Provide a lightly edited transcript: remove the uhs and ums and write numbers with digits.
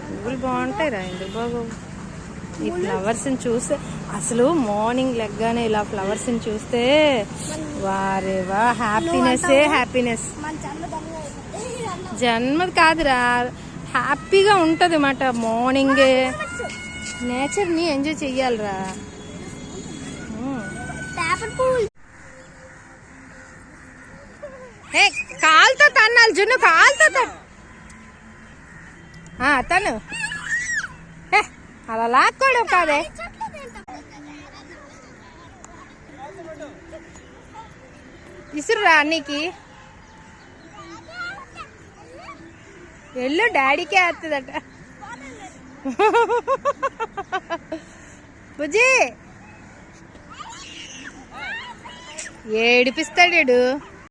పువ్వులు బాగుంటాయి రా, ఎందుకు బాగోవు? ఈ ఫ్లవర్స్ ని చూస్తే అసలు మార్నింగ్ లెగ్గానే ఇలా ఫ్లవర్స్ ని చూస్తే వారే వా, హ్యాపీనెస్. జన్మది కాదురా, హ్యాపీగా ఉంటది అన్నమాట. మార్నింగే నేచర్ ని ఎంజాయ్ చెయ్యాలిరా. కాలుతో తన్నాలి జున్ను, కాలుతో తను అలా లాక్కోవడం కాదే. ఇసురురా అన్నికి, ఎల్లు డాడీకే వస్తుందట. బుజ్జి ఏడిపిస్తాడు.